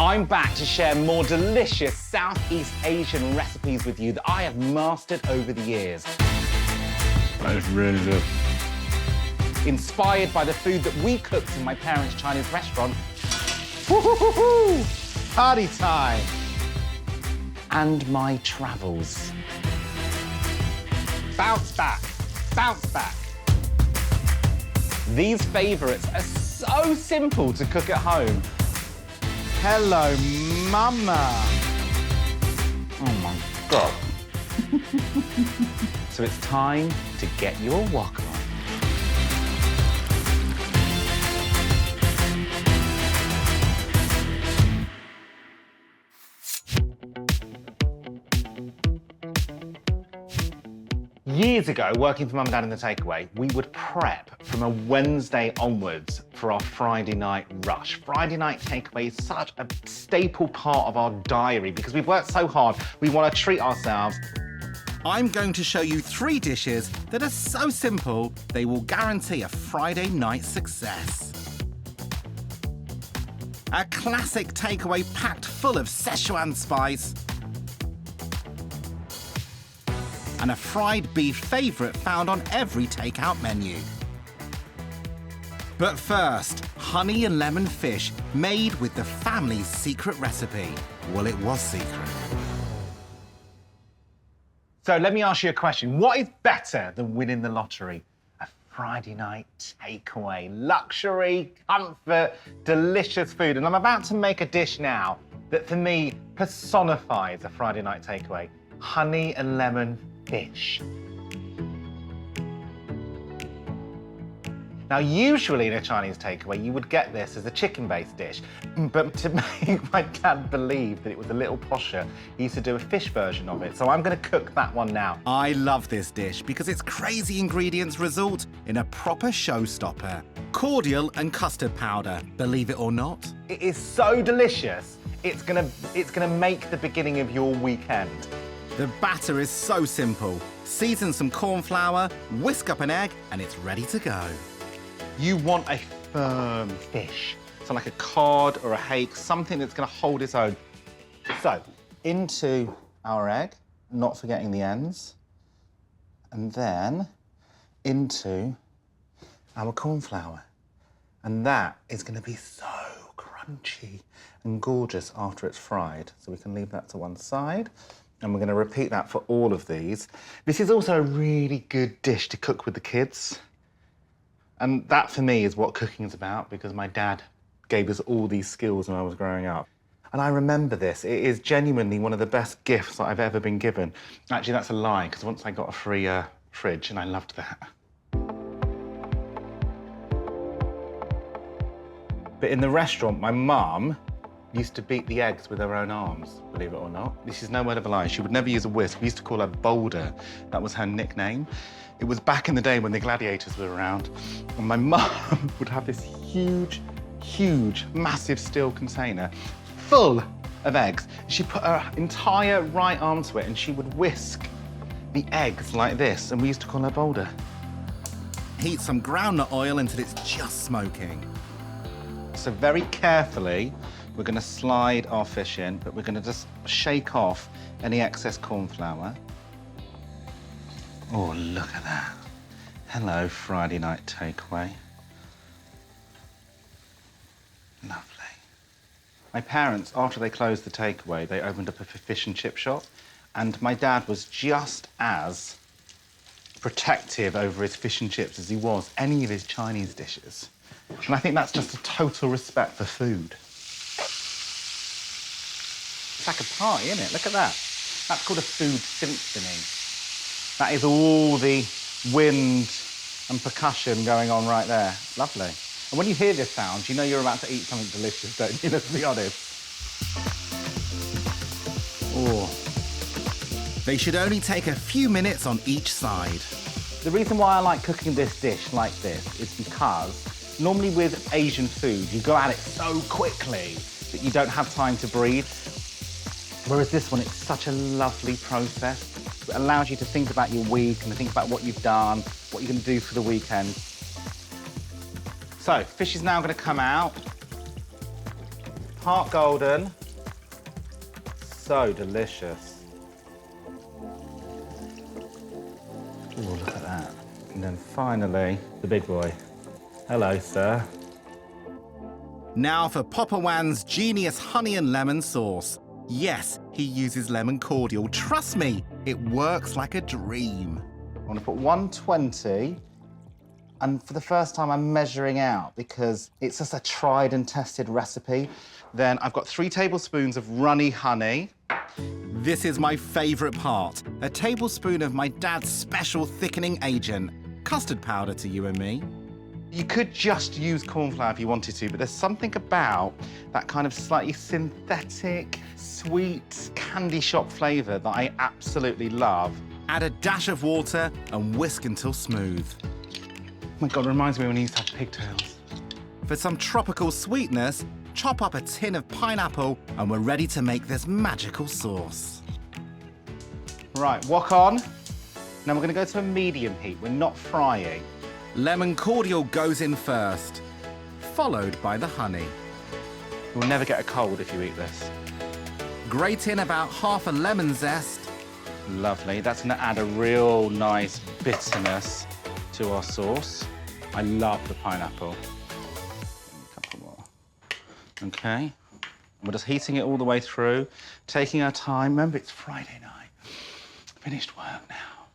I'm back to share more delicious Southeast Asian recipes with you that I have mastered over the years. That is really good. Inspired by the food that we cooked in my parents' Chinese restaurant. Woo-hoo-hoo-hoo! Party time! And my travels. Bounce back, bounce back. These favourites are so simple to cook at home. Hello, Mama. Oh my God. So it's time to get your wok on. Years ago, working for Mum and Dad in the takeaway, we would prep from a Wednesday onwards for our Friday night rush. Friday night takeaway is such a staple part of our diary because we've worked so hard, we want to treat ourselves. I'm going to show you 3 dishes that are so simple, they will guarantee a Friday night success. A classic takeaway packed full of Szechuan spice, and a fried beef favourite found on every takeout menu. But first, honey and lemon fish made with the family's secret recipe. Well, it was secret. So let me ask you a question. What is better than winning the lottery? A Friday night takeaway. Luxury, comfort, delicious food. And I'm about to make a dish now that for me personifies a Friday night takeaway. Honey and lemon fish. Now, usually in a Chinese takeaway, you would get this as a chicken-based dish, but to make my dad believe that it was a little posher, he used to do a fish version of it, so I'm gonna cook that one now. I love this dish because its crazy ingredients result in a proper showstopper. Cordial and custard powder, believe it or not. It is so delicious, it's gonna make the beginning of your weekend. The batter is so simple. Season some corn flour, whisk up an egg, and it's ready to go. You want a firm fish. So like a cod or a hake, something that's gonna hold its own. So, into our egg, not forgetting the ends, and then into our corn flour. And that is gonna be so crunchy and gorgeous after it's fried. So we can leave that to one side. And we're going to repeat that for all of these. This is also a really good dish to cook with the kids. And that, for me, is what cooking is about, because my dad gave us all these skills when I was growing up. And I remember this. It is genuinely one of the best gifts that I've ever been given. Actually, that's a lie, because once I got a free fridge, and I loved that. But in the restaurant, my mum used to beat the eggs with her own arms, believe it or not. This is no word of a lie. She would never use a whisk. We used to call her Boulder. That was her nickname. It was back in the day when the gladiators were around. And my mum would have this huge, massive steel container full of eggs. She'd put her entire right arm to it and she would whisk the eggs like this. And we used to call her Boulder. Heat some groundnut oil until it's just smoking. So very carefully, we're going to slide our fish in, but we're going to just shake off any excess corn flour. Oh, look at that. Hello, Friday night takeaway. Lovely. My parents, after they closed the takeaway, they opened up a fish and chip shop, and my dad was just as protective over his fish and chips as he was any of his Chinese dishes. And I think that's just a total respect for food. It's like a party, isn't it? Look at that. That's called a food symphony. That is all the wind and percussion going on right there. Lovely. And when you hear this sound, you know you're about to eat something delicious, don't you? Let's be honest. Oh. They should only take a few minutes on each side. The reason why I like cooking this dish like this is because normally with Asian food, you go at it so quickly that you don't have time to breathe. Whereas this one, it's such a lovely process. It allows you to think about your week and to think about what you've done, what you're going to do for the weekend. So, fish is now going to come out. heart golden. So delicious. Oh, look at that. And then finally, the big boy. Hello, sir. Now for Papa Wan's genius honey and lemon sauce. Yes, he uses lemon cordial. Trust me, it works like a dream. I want to put 120, and for the first time I'm measuring out because it's just a tried and tested recipe. Then I've got 3 tablespoons of runny honey. This is my favourite part. A tablespoon of my dad's special thickening agent. Custard powder to you and me. You could just use corn flour if you wanted to, but there's something about that kind of slightly synthetic, sweet, candy shop flavour that I absolutely love. Add a dash of water and whisk until smooth. Oh my God, it reminds me when I used to have pigtails. For some tropical sweetness, chop up a tin of pineapple and we're ready to make this magical sauce. Right, wok on. Now we're going to go to a medium heat. We're not frying. Lemon cordial goes in first, followed by the honey. You'll never get a cold if you eat this. Grate in about half a lemon zest. Lovely. That's going to add a real nice bitterness to our sauce. I love the pineapple. A couple more. Okay. We're just heating it all the way through, taking our time. Remember, it's Friday night. Finished work now.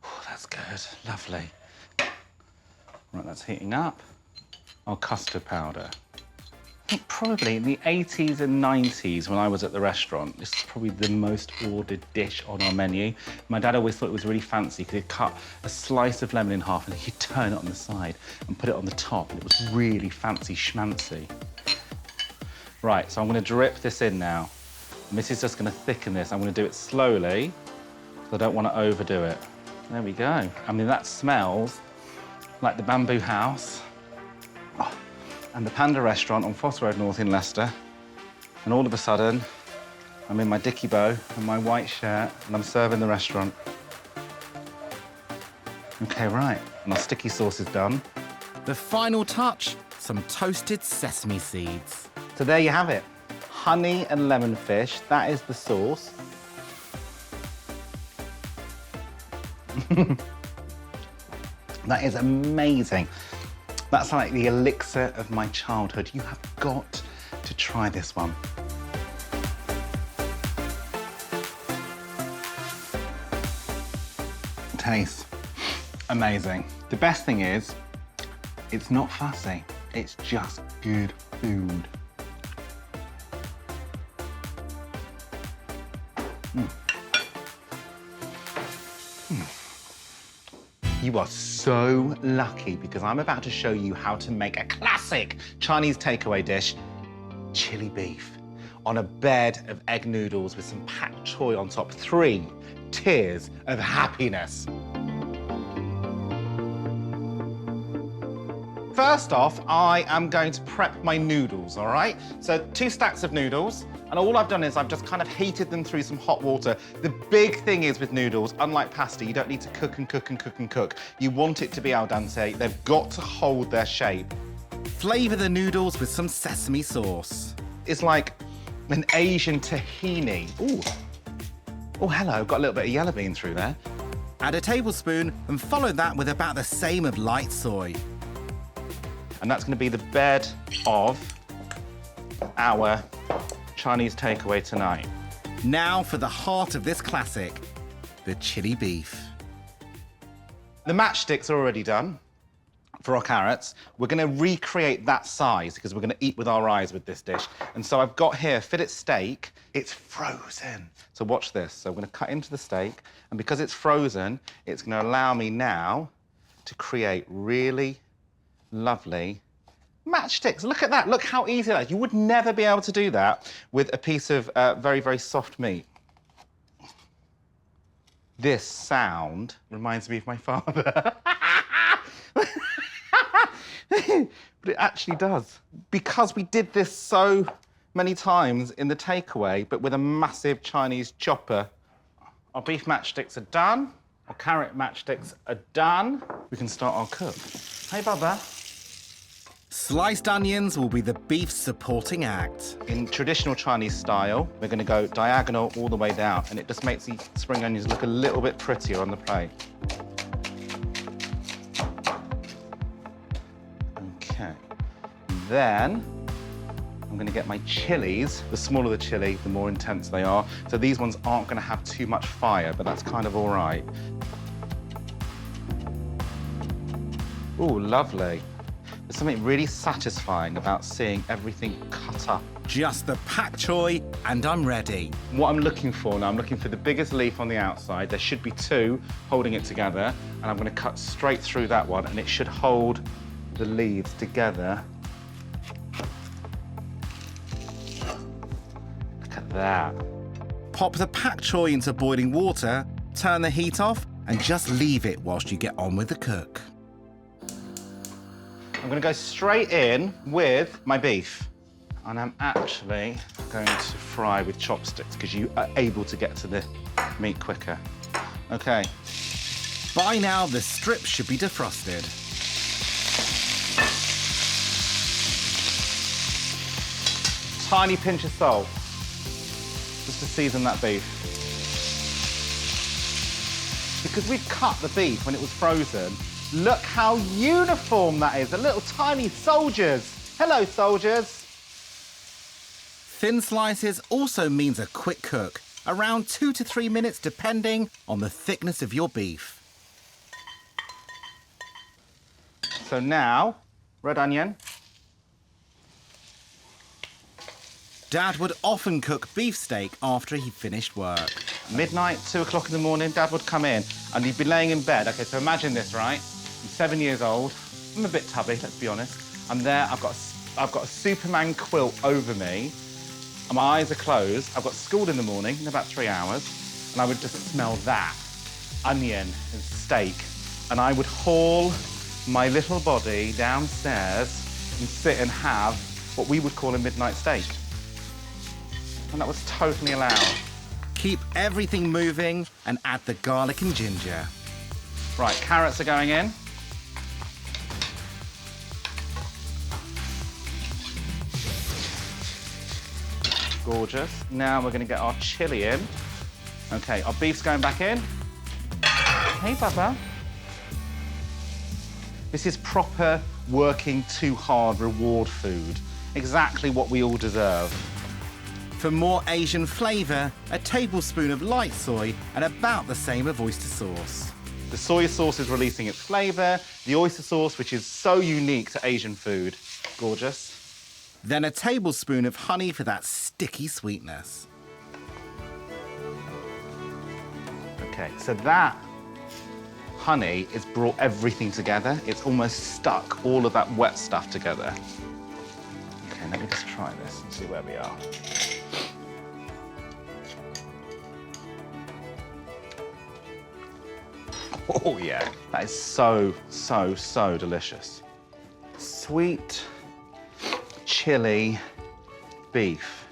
Oh, that's good. Lovely. Right, that's heating up. Our custard powder. I think probably in the 80s and 90s when I was at the restaurant, this is probably the most ordered dish on our menu. My dad always thought it was really fancy because he'd cut a slice of lemon in half and he'd turn it on the side and put it on the top, and it was really fancy schmancy. Right, so I'm going to drip this in now. And this is just going to thicken this. I'm going to do it slowly because I don't want to overdo it. There we go. I mean, that smells like the Bamboo House and the Panda Restaurant on Foss Road North in Leicester. And all of a sudden, I'm in my dicky bow and my white shirt, and I'm serving the restaurant. Okay, right, and our sticky sauce is done. The final touch, some toasted sesame seeds. So there you have it. Honey and lemon fish, that is the sauce. That is amazing. That's like the elixir of my childhood. You have got to try this one. Tastes amazing. The best thing is, it's not fussy. It's just good food. You are so lucky because I'm about to show you how to make a classic Chinese takeaway dish, chili beef, on a bed of egg noodles with some pak choy on top. 3 tiers of happiness. First off, I am going to prep my noodles, all right? So 2 stacks of noodles, and all I've done is I've just kind of heated them through some hot water. The big thing is with noodles, unlike pasta, you don't need to cook and cook and cook and cook. You want it to be al dente. They've got to hold their shape. Flavour the noodles with some sesame sauce. It's like an Asian tahini. Ooh. Oh, hello, got a little bit of yellow bean through there. Add a tablespoon and follow that with about the same of light soy. And that's going to be the bed of our Chinese takeaway tonight. Now for the heart of this classic, the chili beef. The matchsticks are already done for our carrots. We're going to recreate that size because we're going to eat with our eyes with this dish. And so I've got here fillet steak. It's frozen. So watch this. So I'm going to cut into the steak. And because it's frozen, it's going to allow me now to create really lovely matchsticks. Look at that. Look how easy that is. You would never be able to do that with a piece of very, very soft meat. This sound reminds me of my father. But it actually does. Because we did this so many times in the takeaway, but with a massive Chinese chopper. Our beef matchsticks are done. Our carrot matchsticks are done. We can start our cook. Hey, Bubba. Sliced onions will be the beef's supporting act. In traditional Chinese style, we're going to go diagonal all the way down, and it just makes the spring onions look a little bit prettier on the plate. Okay. Then I'm going to get my chilies. The smaller the chili, the more intense they are. So these ones aren't going to have too much fire, but that's kind of all right. Ooh, lovely. There's something really satisfying about seeing everything cut up. Just the pak choi, and I'm ready. What I'm looking for now, I'm looking for the biggest leaf on the outside. There should be two holding it together, and I'm going to cut straight through that one, and it should hold the leaves together. Look at that. Pop the pak choi into boiling water, turn the heat off, and just leave it whilst you get on with the cook. I'm going to go straight in with my beef. And I'm actually going to fry with chopsticks because you are able to get to the meat quicker. Okay. By now, the strips should be defrosted. Tiny pinch of salt, just to season that beef. Because we've cut the beef when it was frozen, look how uniform that is. The little tiny soldiers. Hello, soldiers. Thin slices also means a quick cook, around 2 to 3 minutes depending on the thickness of your beef. So now, red onion. Dad would often cook beefsteak after he finished work. Midnight, 2 o'clock in the morning, Dad would come in and he'd be laying in bed. Okay, so imagine this, right? I'm 7 years old. I'm a bit tubby, let's be honest. I'm there, I've got a Superman quilt over me. And my eyes are closed. I've got school in the morning in about 3 hours. And I would just smell that, onion and steak. And I would haul my little body downstairs and sit and have what we would call a midnight steak. And that was totally allowed. Keep everything moving and add the garlic and ginger. Right, carrots are going in. Gorgeous. Now we're going to get our chilli in. Okay, our beef's going back in. Hey, Bubba. This is proper working too hard reward food. Exactly what we all deserve. For more Asian flavour, a tablespoon of light soy and about the same of oyster sauce. The soy sauce is releasing its flavour. The oyster sauce, which is so unique to Asian food. Gorgeous. Then a tablespoon of honey for that sticky sweetness. Okay, so that honey has brought everything together. It's almost stuck all of that wet stuff together. Okay, let me just try this and see where we are. Oh yeah, that is so, so, so delicious. Sweet chili beef.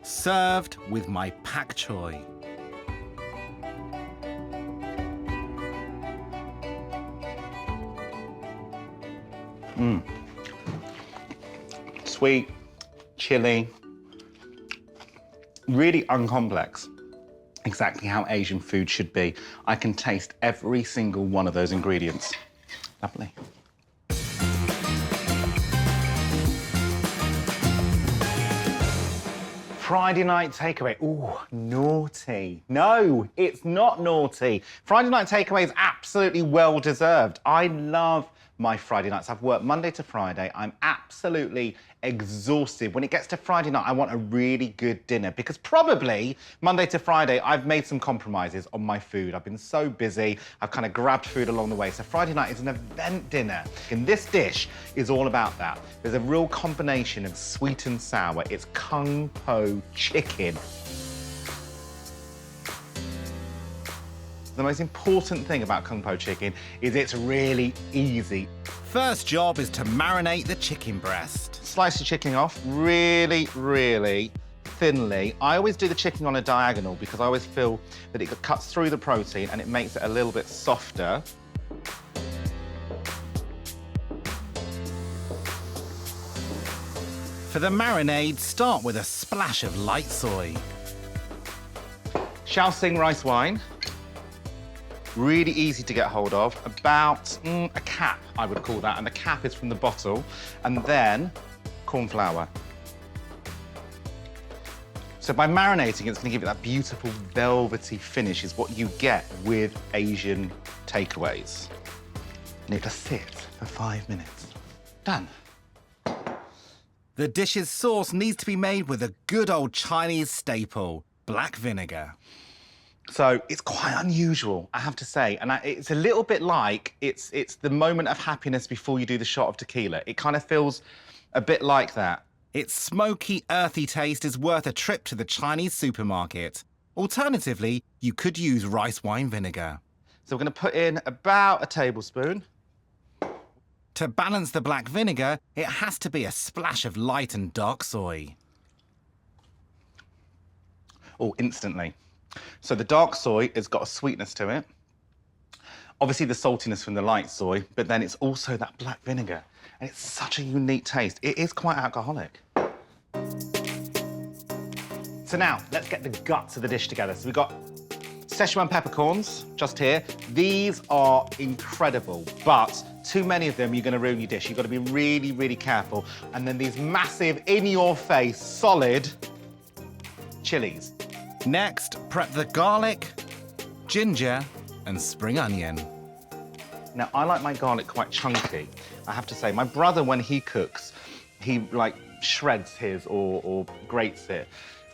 Served with my pak choi. Sweet, chili, really uncomplex. Exactly how Asian food should be. I can taste every single one of those ingredients. Lovely. Friday night takeaway. Ooh, naughty. No, it's not naughty. Friday night takeaway is absolutely well-deserved. I love my Friday nights. I've worked Monday to Friday. I'm absolutely exhausted. When it gets to Friday night, I want a really good dinner because probably Monday to Friday, I've made some compromises on my food. I've been so busy. I've kind of grabbed food along the way. So Friday night is an event dinner. And this dish is all about that. There's a real combination of sweet and sour. It's kung po chicken. The most important thing about kung po chicken is it's really easy. First job is to marinate the chicken breast. Slice the chicken off really, really thinly. I always do the chicken on a diagonal because I always feel that it cuts through the protein and it makes it a little bit softer. For the marinade, start with a splash of light soy. Shaoxing rice wine. Really easy to get hold of. About a cap, I would call that. And the cap is from the bottle. And then corn flour. So by marinating, it's going to give it that beautiful velvety finish is what you get with Asian takeaways. And it just sits for 5 minutes. Done. The dish's sauce needs to be made with a good old Chinese staple, black vinegar. So it's quite unusual, I have to say. And it's a little bit like it's the moment of happiness before you do the shot of tequila. It kind of feels a bit like that. Its smoky, earthy taste is worth a trip to the Chinese supermarket. Alternatively, you could use rice wine vinegar. So we're going to put in about a tablespoon. To balance the black vinegar, it has to be a splash of light and dark soy. Oh, instantly. So the dark soy has got a sweetness to it. Obviously the saltiness from the light soy, but then it's also that black vinegar. And it's such a unique taste. It is quite alcoholic. So now, let's get the guts of the dish together. So we've got Szechuan peppercorns, just here. These are incredible, but too many of them, you're gonna ruin your dish. You've got to be really, really careful. And then these massive, in-your-face, solid chilies. Next, prep the garlic, ginger, and spring onion. Now, I like my garlic quite chunky, I have to say. My brother, when he cooks, he, like, shreds his or grates it.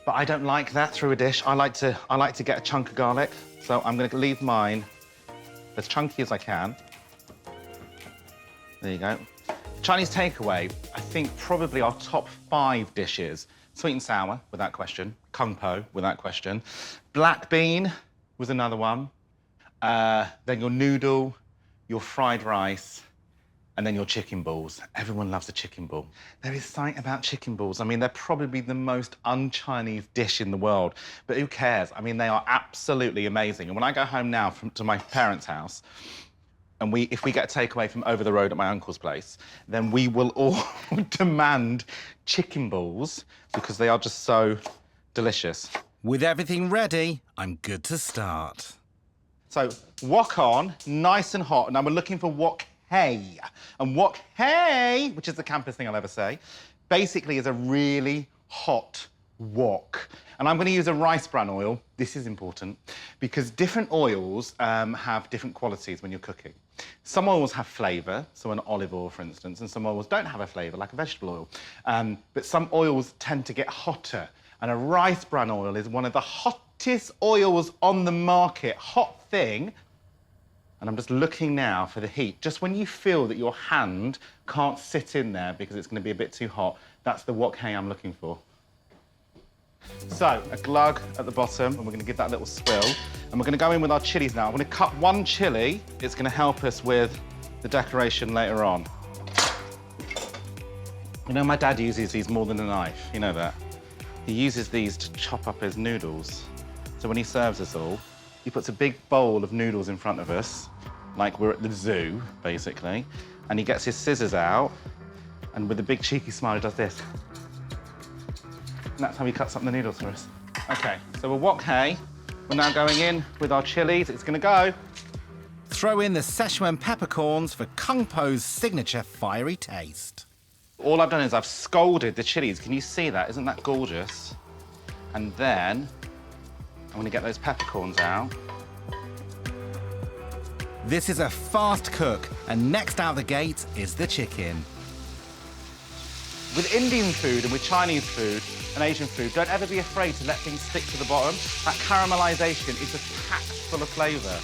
But I don't like that through a dish. I like to get a chunk of garlic, so I'm gonna leave mine as chunky as I can. There you go. Chinese takeaway, I think probably our top 5 dishes. Sweet and sour, without question. Kung po, without question. Black bean was another one. Then your noodle, your fried rice, and then your chicken balls. Everyone loves a chicken ball. There is something about chicken balls. I mean, they're probably the most un-Chinese dish in the world, but who cares? I mean, they are absolutely amazing. And when I go home now to my parents' house, and if we get a takeaway from over the road at my uncle's place, then we will all demand chicken balls because they are just so delicious. With everything ready, I'm good to start. So wok on, nice and hot. Now we're looking for wok hei. And wok hei, which is the campest thing I'll ever say, basically is a really hot wok. And I'm going to use a rice bran oil. This is important because different oils have different qualities when you're cooking. Some oils have flavour, so an olive oil, for instance, and some oils don't have a flavour, like a vegetable oil. But some oils tend to get hotter, and a rice bran oil is one of the hottest oils on the market. Hot thing. And I'm just looking now for the heat. Just when you feel that your hand can't sit in there because it's going to be a bit too hot, that's the wok hei I'm looking for. So, a glug at the bottom, and we're going to give that a little spill. And we're going to go in with our chilies now. I'm going to cut one chili. It's going to help us with the decoration later on. You know, my dad uses these more than a knife. You know that? He uses these to chop up his noodles. So when he serves us all, he puts a big bowl of noodles in front of us, like we're at the zoo, basically. And he gets his scissors out, and with a big cheeky smile, he does this. And that's how he cuts up the noodles for us. OK, so we're wok hei. We're now going in with our chilies. It's going to go. Throw in the Szechuan peppercorns for Kung Po's signature fiery taste. All I've done is I've scalded the chilies. Can you see that? Isn't that gorgeous? And then I'm going to get those peppercorns out. This is a fast cook, and next out the gate is the chicken. With Indian food and with Chinese food and Asian food, don't ever be afraid to let things stick to the bottom. That caramelization is just packed full of flavour.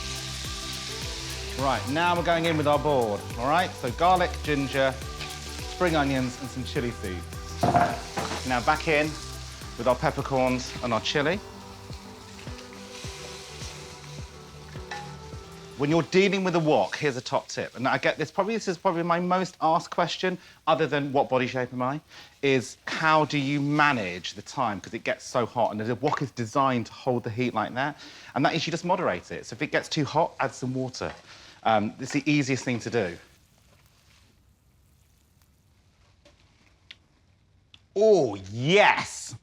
Right, now we're going in with our board, all right? So garlic, ginger, spring onions, and some chili seeds. Now back in with our peppercorns and our chili. When you're dealing with a wok, here's a top tip. And I get this is probably my most asked question, other than what body shape am I, is how do you manage the time? Because it gets so hot, and the wok is designed to hold the heat like that. And that is you just moderate it. So if it gets too hot, add some water. It's the easiest thing to do. Oh, yes.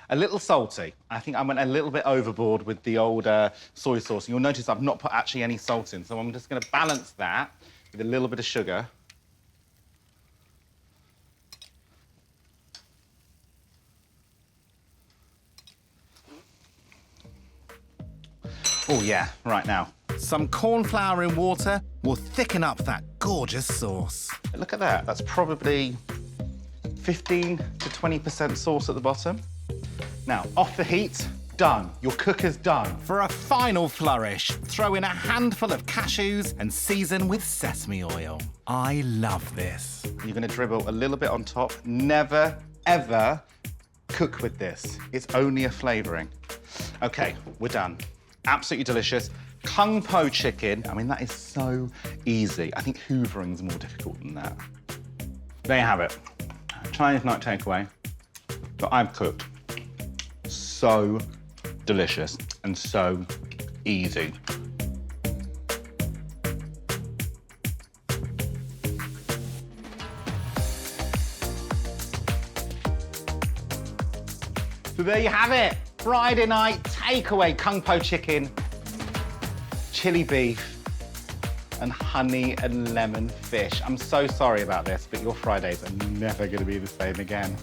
A little salty. I think I went a little bit overboard with the old soy sauce. You'll notice I've not put actually any salt in, so I'm just going to balance that with a little bit of sugar. Oh, yeah, right now. Some corn flour in water will thicken up that gorgeous sauce. Look at that. That's probably 15 to 20% sauce at the bottom. Now, off the heat, done. Your cooker's done. For a final flourish, throw in a handful of cashews and season with sesame oil. I love this. You're going to dribble a little bit on top. Never, ever cook with this. It's only a flavouring. OK, we're done. Absolutely delicious. Kung Po chicken. I mean, that is so easy. I think hoovering more difficult than that. There you have it. Chinese night takeaway that I've cooked. So delicious and so easy. So there you have it. Friday night takeaway Kung Po chicken, chili beef, and honey and lemon fish. I'm so sorry about this, but your Fridays are never going to be the same again.